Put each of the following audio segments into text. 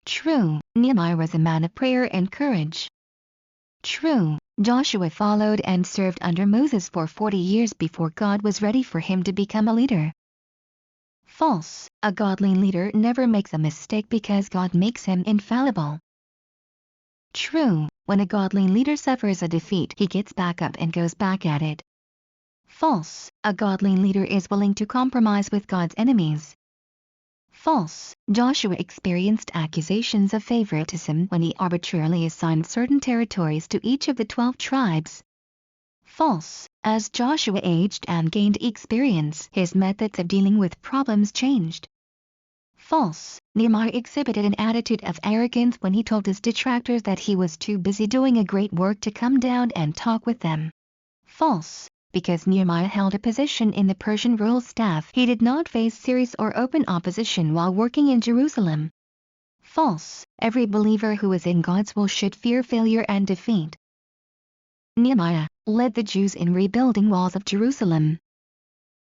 True, Nehemiah was a man of prayer and courage. True, Joshua followed and served under Moses for 40 years before God was ready for him to become a leader. False, a godly leader never makes a mistake because God makes him infallible. True, when a godly leader suffers a defeat he gets back up and goes back at it. False, a godly leader is willing to compromise with God's enemies. False, Joshua experienced accusations of favoritism when he arbitrarily assigned certain territories to each of the 12 tribes. False, as Joshua aged and gained experience, his methods of dealing with problems changed. False, Nehemiah exhibited an attitude of arrogance when he told his detractors that he was too busy doing a great work to come down and talk with them. False, because Nehemiah held a position in the Persian royal staff, he did not face serious or open opposition while working in Jerusalem. False, every believer who is in God's will should fear failure and defeat. Nehemiah led the Jews in rebuilding walls of Jerusalem.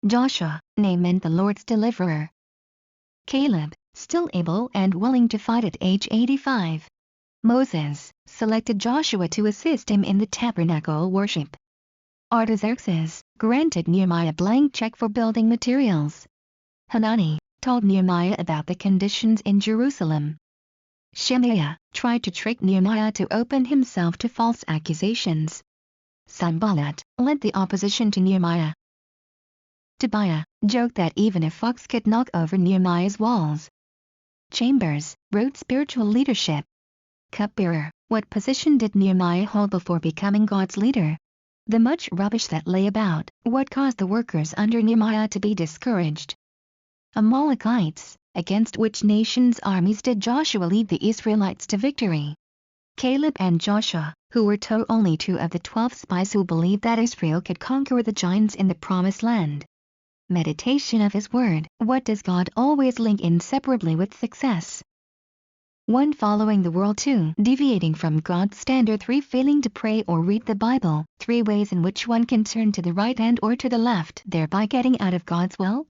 Joshua, name meant the Lord's deliverer. Caleb, still able and willing to fight at age 85. Moses selected Joshua to assist him in the tabernacle worship. Artaxerxes granted Nehemiah a blank check for building materials. Hanani told Nehemiah about the conditions in Jerusalem. Shemaiah tried to trick Nehemiah to open himself to false accusations. Sanballat led the opposition to Nehemiah. Tobiah joked that even a fox could knock over Nehemiah's walls. Chambers wrote spiritual leadership. Cupbearer, what position did Nehemiah hold before becoming God's leader? The much rubbish that lay about, what caused the workers under Nehemiah to be discouraged? Amalekites, against which nation's armies did Joshua lead the Israelites to victory? Caleb and Joshua, who were only 2 of the 12 spies who believed that Israel could conquer the giants in the Promised Land. Meditation of His Word. What does God always link inseparably with success? 1. Following the world. 2. Deviating from God's standard. 3. Failing to pray or read the Bible. 3 ways in which one can turn to the right hand or to the left, thereby getting out of God's will.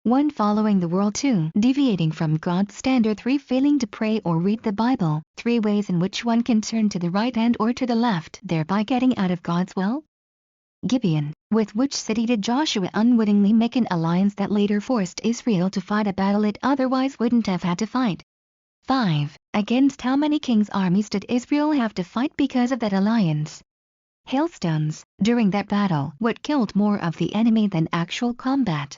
1. Following the world. 2. Deviating from God's standard. 3. Failing to pray or read the Bible. 3 ways in which one can turn to the right hand or to the left, thereby getting out of God's will. Gibeon. With which city did Joshua unwittingly make an alliance that later forced Israel to fight a battle it otherwise wouldn't have had to fight? 5. Against how many kings' armies did Israel have to fight because of that alliance? Hailstones. During that battle, what killed more of the enemy than actual combat?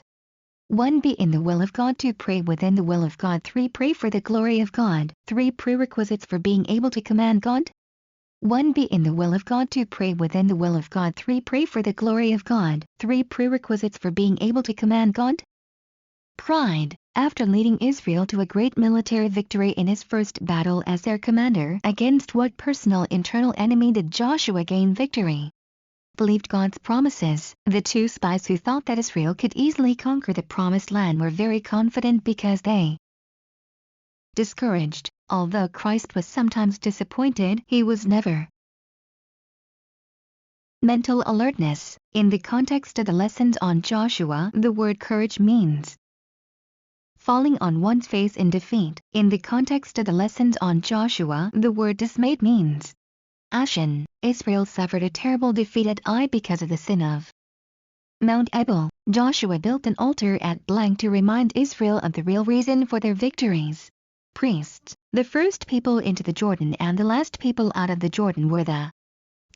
1. Be in the will of God. 2. Pray within the will of God. 3. Pray for the glory of God. 3. Prerequisites for being able to command God. 1. Be in the will of God. 2. Pray within the will of God. 3. Pray for the glory of God. 3. Prerequisites for being able to command God. Pride. After leading Israel to a great military victory in his first battle as their commander, against what personal internal enemy did Joshua gain victory? Believed God's promises. The 2 spies who thought that Israel could easily conquer the Promised Land were very confident because they discouraged. Although Christ was sometimes disappointed, he was never. Mental alertness. In the context of the lessons on Joshua, the word courage means falling on one's face in defeat. In the context of the lessons on Joshua, the word dismayed means ashen. Israel suffered a terrible defeat at Ai because of the sin of Mount Ebal. Joshua built an altar at blank to remind Israel of the real reason for their victories. Priests. The first people into the Jordan and the last people out of the Jordan were the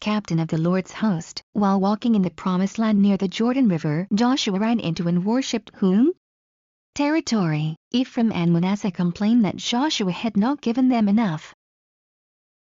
captain of the Lord's host. While walking in the Promised Land near the Jordan River, Joshua ran into and worshipped whom? Territory. Ephraim and Manasseh complained that Joshua had not given them enough.